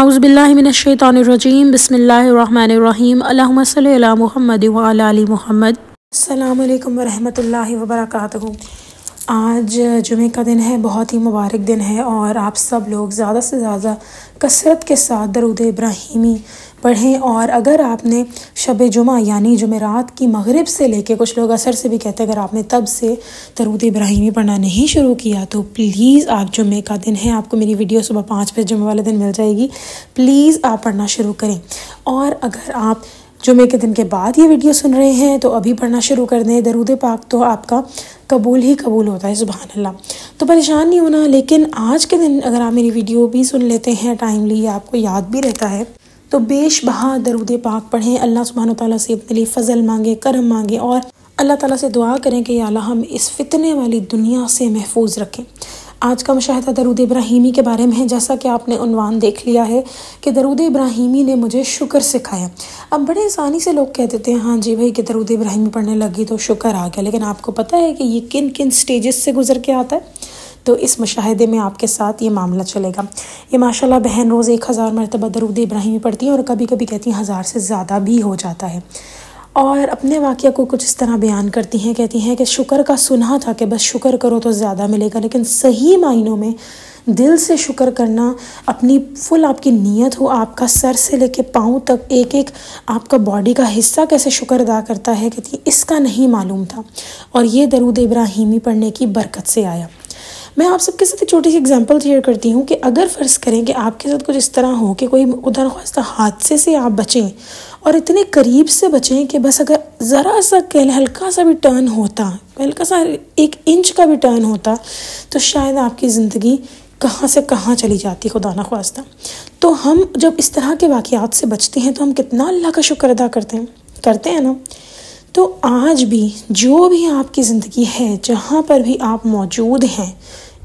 اعوذ باللہ من الشیطان الرجیم بسم اللہ الرحمن الرحیم اللہم صلی علی محمد وعلی آل محمد۔ السلام علیکم ورحمۃ اللہ وبرکاتہ۔ آج جمعہ کا دن ہے، بہت ہی مبارک دن ہے، اور آپ سب لوگ زیادہ سے زیادہ کثرت کے ساتھ درود ابراہیمی پڑھیں۔ اور اگر آپ نے شب جمعہ یعنی جمعرات کی مغرب سے لے کے، کچھ لوگ عصر سے بھی کہتے ہیں، اگر آپ نے تب سے درود ابراہیمی پڑھنا نہیں شروع کیا تو پلیز، آج جمعہ کا دن ہے، آپ کو میری ویڈیو صبح 5 بجے جمعہ والے دن مل جائے گی، پلیز آپ پڑھنا شروع کریں۔ اور اگر آپ جمعہ کے دن کے بعد یہ ویڈیو سن رہے ہیں تو ابھی پڑھنا شروع کر دیں، درود پاک تو آپ کا قبول ہی قبول ہوتا ہے، سبحان اللہ۔ تو پریشان نہیں ہونا، لیکن آج کے دن اگر آپ میری ویڈیو بھی سن لیتے ہیں ٹائملی، آپ کو یاد بھی رہتا ہے، تو بیش بہا درود پاک پڑھیں، اللہ سبحانہ تعالیٰ سے اپنے لیے فضل مانگیں، کرم مانگیں، اور اللہ تعالیٰ سے دعا کریں کہ یا اللہ ہم اس فتنے والی دنیا سے محفوظ رکھیں۔ آج کا مشاہدہ درود ابراہیمی کے بارے میں ہے، جیسا کہ آپ نے عنوان دیکھ لیا ہے کہ درود ابراہیمی نے مجھے شکر سکھایا۔ اب بڑے آسانی سے لوگ کہہ دیتے ہیں ہاں جی بھائی کہ درود ابراہیمی پڑھنے لگی تو شکر آ گیا، لیکن آپ کو پتہ ہے کہ یہ کن کن سٹیجز سے گزر کے آتا ہے؟ تو اس مشاہدے میں آپ کے ساتھ یہ معاملہ چلے گا۔ یہ ماشاءاللہ بہن روز 1000 مرتبہ درود ابراہیمی پڑھتی ہیں، اور کبھی کبھی کہتی ہیں 1000 سے زیادہ بھی ہو جاتا ہے، اور اپنے واقعہ کو کچھ اس طرح بیان کرتی ہیں، کہتی ہیں کہ شکر کا سنا تھا کہ بس شکر کرو تو زیادہ ملے گا، لیکن صحیح معنوں میں دل سے شکر کرنا، اپنی فل آپ کی نیت ہو، آپ کا سر سے لے کے پاؤں تک ایک ایک آپ کا باڈی کا حصہ کیسے شکر ادا کرتا ہے، کہتی اس کا نہیں معلوم تھا، اور یہ درود ابراہیمی پڑھنے کی برکت سے آیا۔ میں آپ سب کے ساتھ ایک چھوٹی سی اگزامپل شیئر کرتی ہوں کہ اگر فرض کریں کہ آپ کے ساتھ کچھ اس طرح ہو کہ کوئی خدا نخواستہ حادثے سے آپ بچیں، اور اتنے قریب سے بچیں کہ بس اگر ذرا سا ہلکا سا بھی ٹرن ہوتا، ہلکا سا 1 انچ کا بھی ٹرن ہوتا، تو شاید آپ کی زندگی کہاں سے کہاں چلی جاتی، خدا نخواستہ۔ تو ہم جب اس طرح کے واقعات سے بچتے ہیں تو ہم کتنا اللہ کا شکر ادا کرتے ہیں نا۔ تو آج بھی جو بھی آپ کی زندگی ہے، جہاں پر بھی آپ موجود ہیں،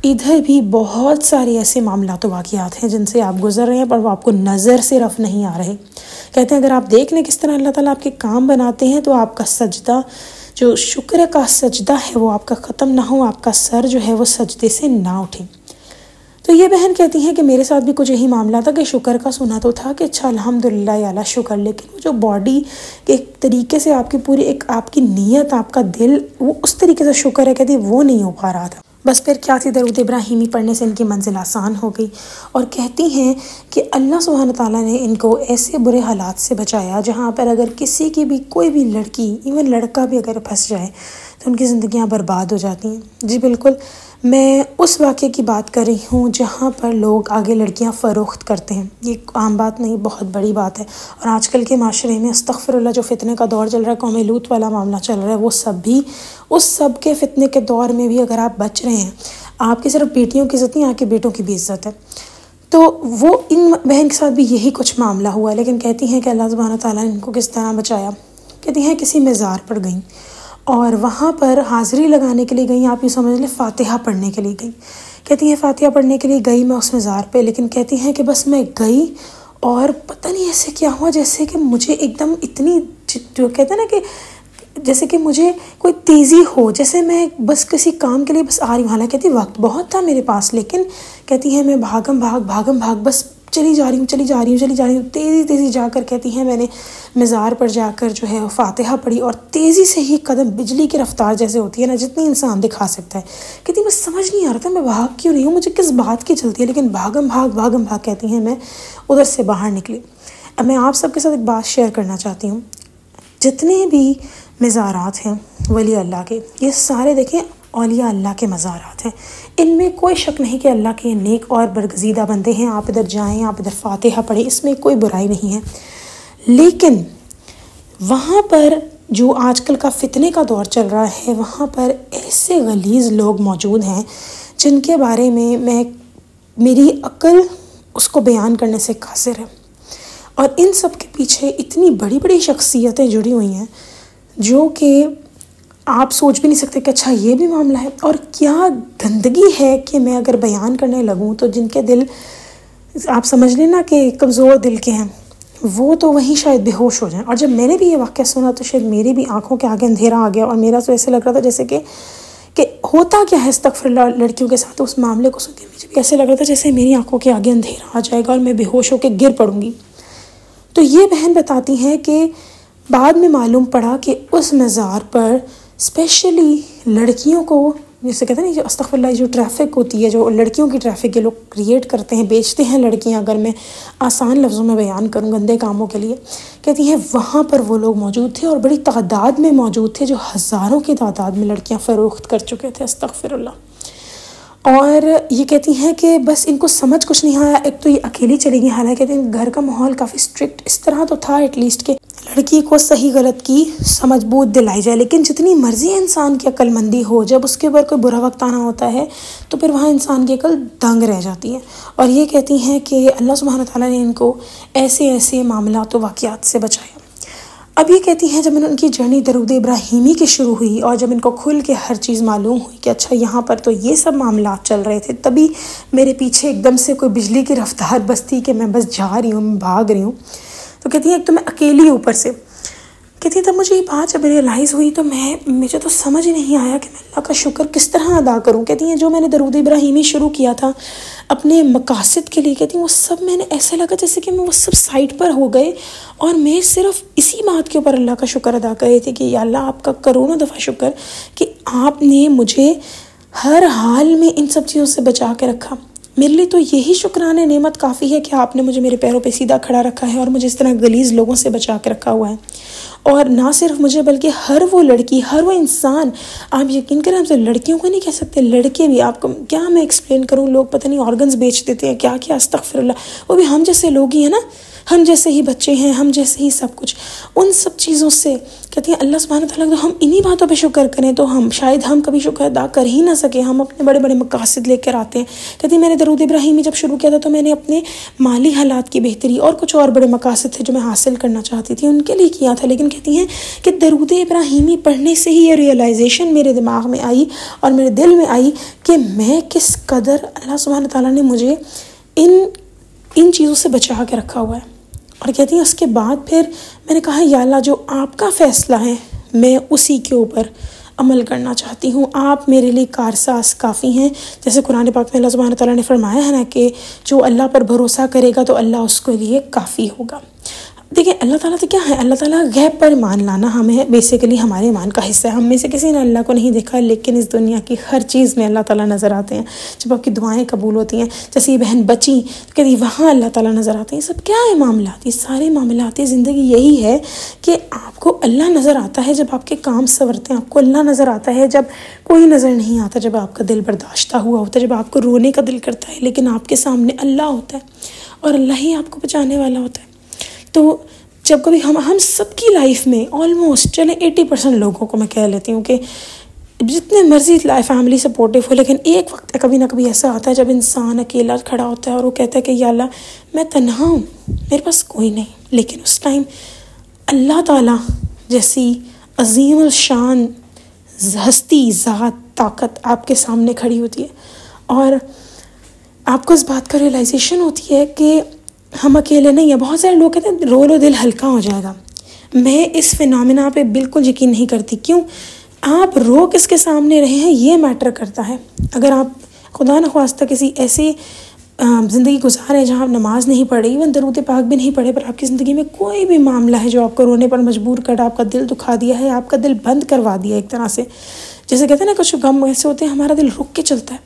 ادھر بھی بہت سارے ایسے معاملات و واقعات ہیں جن سے آپ گزر رہے ہیں، پر وہ آپ کو نظر سے رف نہیں آ رہے۔ کہتے ہیں اگر آپ دیکھ لیں کس طرح اللہ تعالیٰ آپ کے کام بناتے ہیں، تو آپ کا سجدہ، جو شکر کا سجدہ ہے، وہ آپ کا ختم نہ ہو، آپ کا سر جو ہے وہ سجدے سے نہ اٹھے۔ تو یہ بہن کہتی ہیں کہ میرے ساتھ بھی کچھ یہی معاملہ تھا کہ شکر کا سنا تو تھا کہ اچھا الحمدللہ یا اللہ شکر، لیکن وہ جو باڈی کے ایک طریقے سے آپ کی پوری ایک آپ کی نیت، آپ کا دل، وہ اس طریقے سے شکر ہے کہتی وہ نہیں ہو پا رہا تھا۔ بس پھر کیا تھی، درود ابراہیمی پڑھنے سے ان کی منزل آسان ہو گئی، اور کہتی ہیں کہ اللہ سبحانہ تعالیٰ نے ان کو ایسے برے حالات سے بچایا جہاں پر اگر کسی کی بھی کوئی بھی لڑکی، ایون لڑکا بھی اگر پھنس جائے تو ان کی زندگیاں برباد ہو جاتی ہیں۔ جی بالکل، میں اس واقعے کی بات کر رہی ہوں جہاں پر لوگ آگے لڑکیاں فروخت کرتے ہیں۔ یہ عام بات نہیں، بہت بڑی بات ہے، اور آج کل کے معاشرے میں استغفر اللہ جو فتنے کا دور چل رہا ہے، قوم لوط والا معاملہ چل رہا ہے، وہ سب بھی اس سب کے فتنے کے دور میں بھی اگر آپ بچ رہے ہیں، آپ کی صرف بیٹیوں کی عزت نہیں، آپ کے بیٹوں کی بھی عزت ہے۔ تو وہ ان بہن کے ساتھ بھی یہی کچھ معاملہ ہوا، لیکن کہتی ہیں کہ اللہ سبحانہ تعالیٰ نے ان کو کس طرح بچایا۔ کہتی ہیں کسی مزار پر گئیں، اور وہاں پر حاضری لگانے کے لیے گئیں، آپ یہ سمجھ لیں فاتحہ پڑھنے کے لیے گئیں۔ کہتی ہیں فاتحہ پڑھنے کے لیے گئی میں اس مزار پہ، لیکن کہتی ہیں کہ بس میں گئی اور پتہ نہیں ایسے کیا ہوا، جیسے کہ مجھے ایک دم اتنی، جو کہتے ہیں نا کہ جیسے کہ مجھے کوئی تیزی ہو، جیسے میں بس کسی کام کے لیے بس آ رہی ہوں، حالانکہ کہتی وقت بہت تھا میرے پاس، لیکن کہتی ہیں میں بھاگم بھاگ بس چلی جا رہی ہوں، تیزی جا کر کہتی ہیں میں نے مزار پر جا کر جو ہے فاتحہ پڑھی، اور تیزی سے ہی قدم بجلی کی رفتار جیسے ہوتی ہے نا، جتنی انسان دکھا سکتا ہے، کہتی بس سمجھ نہیں آ رہا تھا میں بھاگ کیوں رہی ہوں، مجھے کس بات کی چلتی ہے، لیکن بھاگم بھاگ کہتی ہیں میں ادھر سے باہر نکلی۔ اب میں آپ سب کے ساتھ ایک بات شیئر کرنا چاہتی ہوں، جتنے بھی مزارات ہیں ولی اللہ کے، یہ سارے دیکھیں اولیاء اللہ کے مزارات ہیں، ان میں کوئی شک نہیں کہ اللہ کے نیک اور برگزیدہ بندے ہیں، آپ ادھر جائیں، آپ ادھر فاتحہ پڑھیں، اس میں کوئی برائی نہیں ہے، لیکن وہاں پر جو آج کل کا فتنے کا دور چل رہا ہے، وہاں پر ایسے غلیظ لوگ موجود ہیں جن کے بارے میں میری عقل اس کو بیان کرنے سے قاصر ہے، اور ان سب کے پیچھے اتنی بڑی بڑی شخصیتیں جڑی ہوئی ہیں جو کہ آپ سوچ بھی نہیں سکتے کہ اچھا یہ بھی معاملہ ہے، اور کیا گندگی ہے کہ میں اگر بیان کرنے لگوں تو جن کے دل آپ سمجھ لیں نا کہ کمزور دل کے ہیں، وہ تو وہیں شاید بے ہوش ہو جائیں۔ اور جب میں نے بھی یہ واقعہ سنا تو شاید میری بھی آنکھوں کے آگے اندھیرا آ گیا، اور میرا تو ایسے لگ رہا تھا جیسے کہ ہوتا کیا ہے استغفر اللہ لڑکیوں کے ساتھ، اس معاملے کو سن کے مجھے بھی بھی ایسے لگ رہا تھا جیسے میری آنکھوں کے آگے اندھیرا آ جائے گا اور میں بے ہوش ہو کے گر پڑوں گی۔ تو یہ بہن بتاتی ہیں کہ بعد میں معلوم پڑا کہ اس مزار پر اسپیشلی لڑکیوں کو، جسے کہتے ہیں نا جو استغفر اللہ، جو ٹریفک ہوتی ہے، جو لڑکیوں کی ٹریفک یہ لوگ کریٹ کرتے ہیں، بیچتے ہیں لڑکیاں، اگر میں آسان لفظوں میں بیان کروں گندے کاموں کے لیے، کہتی ہیں وہاں پر وہ لوگ موجود تھے اور بڑی تعداد میں موجود تھے، جو ہزاروں کی تعداد میں لڑکیاں فروخت کر چکے تھے، استغفر اللہ۔ اور یہ کہتی ہیں کہ بس ان کو سمجھ کچھ نہیں آیا، ایک تو یہ اکیلی چلی گئی، حالانکہ گھر کا ماحول کافی اسٹرکٹ اس طرح تو تھا ایٹ لیسٹ کہ لڑکی کو صحیح غلط کی سمجھ بوجھ دلائی جائے، لیکن جتنی مرضی انسان کی عقل مندی ہو، جب اس کے اوپر کوئی برا وقت آنا ہوتا ہے تو پھر وہاں انسان کی عقل دنگ رہ جاتی ہے۔ اور یہ کہتی ہیں کہ اللہ سبحانہ تعالیٰ نے ان کو ایسے ایسے معاملات و واقعات سے بچایا۔ اب یہ کہتی ہیں جب ان کی جرنی درود ابراہیمی کی شروع ہوئی اور جب ان کو کھل کے ہر چیز معلوم ہوئی کہ اچھا یہاں پر تو یہ سب معاملات چل رہے تھے، تبھی میرے پیچھے ایک دم سے کوئی بجلی کی رفتار بستی کہ میں بس جا رہی ہوں، میں بھاگ رہی ہوں۔ تو کہتی ہیں ایک تو میں اکیلی اوپر سے، کہتی ہیں تب مجھے یہ بات جب ریئلائز ہوئی تو مجھے تو سمجھ نہیں آیا کہ میں اللہ کا شکر کس طرح ادا کروں۔ کہتی ہیں جو میں نے درود ابراہیمی شروع کیا تھا اپنے مقاصد کے لیے، کہتی ہیں وہ سب میں نے ایسے لگا جیسے کہ میں وہ سب سائٹ پر ہو گئے اور میں صرف اسی بات کے اوپر اللہ کا شکر ادا کر رہی تھی کہ یا اللہ آپ کا کروڑوں دفعہ شکر کہ آپ نے مجھے ہر حال میں ان سب چیزوں سے بچا کے رکھا۔ میرے لیے تو یہی شکرانے نعمت کافی ہے کہ آپ نے مجھے میرے پیروں پہ سیدھا کھڑا رکھا ہے اور مجھے اس طرح غلیظ لوگوں سے بچا کے رکھا ہوا ہے۔ اور نہ صرف مجھے بلکہ ہر وہ لڑکی، ہر وہ انسان، آپ یقین کریں ہم سے لڑکیوں کو نہیں کہہ سکتے، لڑکے بھی، آپ کو کیا میں ایکسپلین کروں، لوگ پتہ نہیں آرگنز بیچ دیتے ہیں کیا کیا، استغفر اللہ، وہ بھی ہم جیسے لوگ ہی ہیں نا، ہم جیسے ہی بچے ہیں، ہم جیسے ہی سب کچھ، ان سب چیزوں سے کہتی ہیں اللہ سبحانہ تعالیٰ تو ہم انہی باتوں پہ شکر کریں تو ہم شاید ہم کبھی شکر ادا کر ہی نہ سکیں، ہم اپنے بڑے بڑے مقاصد لے کر آتے ہیں۔ کہتی ہیں میں نے درود ابراہیمی جب شروع کیا تھا تو میں نے اپنے مالی حالات کی بہتری اور کچھ اور بڑے مقاصد تھے جو میں حاصل کرنا چاہتی تھی، ان کے لیے کیا تھا، لیکن کہتی ہیں کہ درود ابراہیمی پڑھنے سے ہی یہ ریئلائزیشن میرے دماغ میں آئی اور میرے دل میں آئی کہ میں کس قدر اللہ سبحانہ تعالیٰ نے مجھے ان چیزوں سے بچا کے رکھا ہوا ہے۔ اور کہتی ہیں اس کے بعد پھر میں نے کہا یا اللہ جو آپ کا فیصلہ ہے میں اسی کے اوپر عمل کرنا چاہتی ہوں، آپ میرے لیے کارساز کافی ہیں، جیسے قرآن پاک میں اللہ سبحانہ تعالیٰ نے فرمایا ہے نا کہ جو اللہ پر بھروسہ کرے گا تو اللہ اس کے لیے کافی ہوگا۔ دیکھیں اللہ تعالیٰ تو کیا ہے، اللہ تعالیٰ غیب پر ایمان لانا ہمیں بیسیکلی ہمارے ایمان کا حصہ ہے۔ ہم میں سے کسی نے اللہ کو نہیں دیکھا، لیکن اس دنیا کی ہر چیز میں اللہ تعالیٰ نظر آتے ہیں۔ جب آپ کی دعائیں قبول ہوتی ہیں، جیسے یہ بہن بچی تو کہتی وہاں اللہ تعالیٰ نظر آتے ہیں۔ یہ سب کیا ہے معاملات، یہ سارے معاملات زندگی یہی ہے کہ آپ کو اللہ نظر آتا ہے جب آپ کے کام سنورتے ہیں، آپ کو اللہ نظر آتا ہے جب کوئی نظر نہیں آتا، جب آپ کا دل برداشتہ ہوا ہوتا ہے، جب آپ کو رونے کا دل کرتا ہے لیکن آپ کے سامنے اللہ ہوتا ہے اور اللہ ہی آپ کو بچانے والا ہوتا ہے۔ تو جب کبھی ہم سب کی لائف میں آلموسٹ چلیں 80% لوگوں کو میں کہہ لیتی ہوں کہ جتنے مرضی فیملی سپورٹیو ہو، لیکن ایک وقت کبھی نہ کبھی ایسا آتا ہے جب انسان اکیلا کھڑا ہوتا ہے اور وہ کہتا ہے کہ یا اللہ میں تنہا ہوں، میرے پاس کوئی نہیں، لیکن اس ٹائم اللہ تعالیٰ جیسی عظیم الشان ہستی، ذات، طاقت آپ کے سامنے کھڑی ہوتی ہے اور آپ کو اس بات کا ریئلائزیشن ہوتی ہے کہ ہم اکیلے نہیں ہیں۔ بہت سارے لوگ کہتے ہیں رو لو دل ہلکا ہو جائے گا، میں اس فینومینا پہ بالکل یقین نہیں کرتی۔ کیوں؟ آپ رو کس کے سامنے رہے ہیں یہ میٹر کرتا ہے۔ اگر آپ خدا نخواستہ کسی ایسی زندگی گزار ہے جہاں آپ نماز نہیں پڑھے، ایون درود پاک بھی نہیں پڑھے، پر آپ کی زندگی میں کوئی بھی معاملہ ہے جو آپ کو رونے پر مجبور کر، آپ کا دل دکھا دیا ہے، آپ کا دل بند کروا دیا ایک طرح سے، جیسے کہتے ہیں نا کچھ غم ایسے ہوتے ہیں ہمارا دل رک کے چلتا ہے،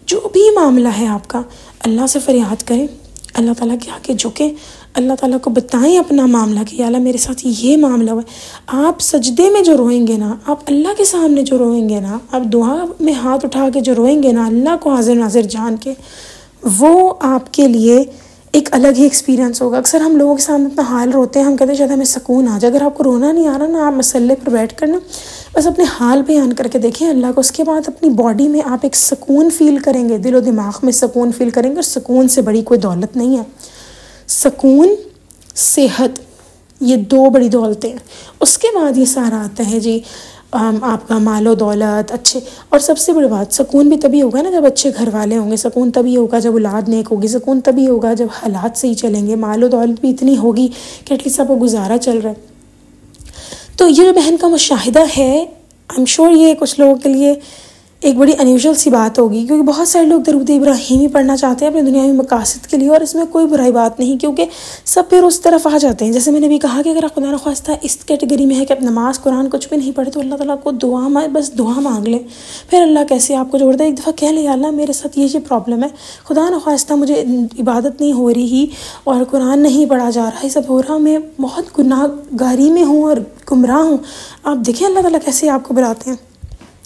جو بھی معاملہ ہے آپ کا اللہ سے فریاد کریں، اللہ تعالیٰ کے آگے جھکیں، اللہ تعالیٰ کو بتائیں اپنا معاملہ کہ یا اللہ میرے ساتھ یہ معاملہ ہوا ہے۔ آپ سجدے میں جو روئیں گے نا، آپ اللہ کے سامنے جو روئیں گے نا، آپ دعا میں ہاتھ اٹھا کے جو روئیں گے نا اللہ کو حاضر ناظر جان کے، وہ آپ کے لیے ایک الگ ہی ایکسپیرینس ہوگا۔ اکثر ہم لوگوں کے سامنے اپنا حال روتے ہیں، ہم کہتے ہیں شاید ہمیں سکون آ جائے۔ اگر آپ کو رونا نہیں آ رہا نا، آپ مسلے پر بیٹھ کر نا بس اپنے حال بیان کر کے دیکھیں اللہ کو، اس کے بعد اپنی باڈی میں آپ ایک سکون فیل کریں گے، دل و دماغ میں سکون فیل کریں گے، اور سکون سے بڑی کوئی دولت نہیں ہے۔ سکون، صحت، یہ دو بڑی دولتیں ہیں۔ اس کے بعد یہ سارا آتا ہے جی آپ کا مال و دولت، اچھے، اور سب سے بڑی بات سکون بھی تبھی ہوگا نا جب اچھے گھر والے ہوں گے، سکون تبھی ہوگا جب اولاد نیک ہوگی، سکون تبھی ہوگا جب حالات صحیح چلیں گے، مال و دولت بھی اتنی ہوگی کہ ایٹ لیسٹ آپ کو گزارا چل رہا ہے۔ تو یہ جو بہن کا مشاہدہ ہے، آئی ایم شیور یہ کچھ لوگوں کے لیے ایک بڑی انیوژل سی بات ہوگی، کیونکہ بہت سارے لوگ درود ابراہیمی پڑھنا چاہتے ہیں اپنے دنیاوی مقاصد کے لیے، اور اس میں کوئی برائی بات نہیں، کیونکہ سب پھر اس طرف آ جاتے ہیں۔ جیسے میں نے بھی کہا کہ اگر آپ خدا نخواستہ اس کیٹیگری میں ہے کہ آپ نماز قرآن کچھ بھی نہیں پڑھے، تو اللہ تعالیٰ کو بس دعا مانگ لیں، پھر اللہ کیسے آپ کو جوڑتا ہے۔ ایک دفعہ کہہ لیں یا اللہ میرے ساتھ یہ پرابلم ہے، خدا نخواستہ مجھے عبادت نہیں ہو رہی اور قرآن نہیں پڑھا جا رہا، یہ سب ہو رہا، میں بہت گناہ گاری میں ہوں اور گمراہ ہوں۔ آپ دیکھیں اللہ تعالیٰ کیسے آپ کو بلاتے ہیں۔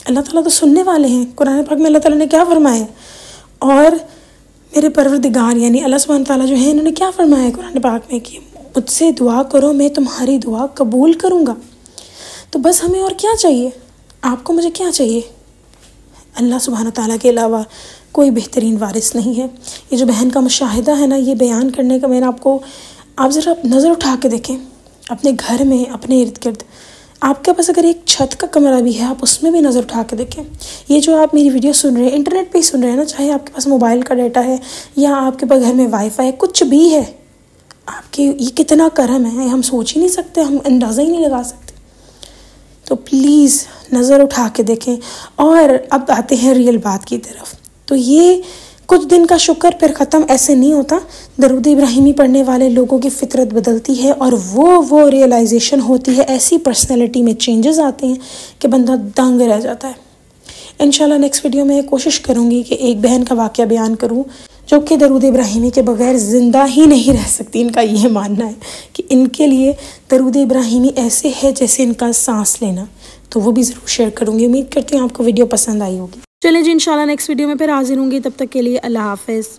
اللہ تعالیٰ تو سننے والے ہیں۔ قرآن پاک میں اللہ تعالیٰ نے کیا فرمایا ہے، اور میرے پروردگار یعنی اللہ سبحانہ تعالیٰ جو ہے انہوں نے کیا فرمایا ہے قرآن پاک میں کہ مجھ سے دعا کرو میں تمہاری دعا قبول کروں گا۔ تو بس ہمیں اور کیا چاہیے، آپ کو مجھے کیا چاہیے؟ اللہ سبحانہ تعالیٰ کے علاوہ کوئی بہترین وارث نہیں ہے۔ یہ جو بہن کا مشاہدہ ہے نا، یہ بیان کرنے کا میں نے آپ ذرا نظر اٹھا کے دیکھیں اپنے گھر میں، اپنے ارد گرد۔ آپ کے پاس اگر ایک چھت کا کمرہ بھی ہے، آپ اس میں بھی نظر اٹھا کے دیکھیں۔ یہ جو آپ میری ویڈیو سن رہے ہیں، انٹرنیٹ پہ ہی سن رہے ہیں نا، چاہے آپ کے پاس موبائل کا ڈیٹا ہے یا آپ کے پاس گھر میں وائی فائی ہے، کچھ بھی ہے، آپ کے یہ کتنا کرم ہے، ہم سوچ ہی نہیں سکتے، ہم اندازہ ہی نہیں لگا سکتے۔ تو پلیز نظر اٹھا کے دیکھیں۔ اور اب آتے ہیں ریئل بات کی طرف۔ تو یہ کچھ دن کا شکر پھر ختم ایسے نہیں ہوتا۔ درود ابراہیمی پڑھنے والے لوگوں کی فطرت بدلتی ہے، اور وہ ریئلائزیشن ہوتی ہے، ایسی پرسنالٹی میں چینجز آتے ہیں کہ بندہ دنگ رہ جاتا ہے۔ انشاءاللہ نیکسٹ ویڈیو میں کوشش کروں گی کہ ایک بہن کا واقعہ بیان کروں جو کہ درود ابراہیمی کے بغیر زندہ ہی نہیں رہ سکتی۔ ان کا یہ ماننا ہے کہ ان کے لیے درود ابراہیمی ایسے ہے جیسے ان کا سانس لینا، تو وہ بھی ضرور شیئر کروں گی۔ امید کرتی ہوں آپ کو ویڈیو پسند آئی ہوگی۔ چلیں جی، انشاءاللہ نیکسٹ ویڈیو میں پھر حاضر ہوں گی، تب تک کے لیے اللہ حافظ۔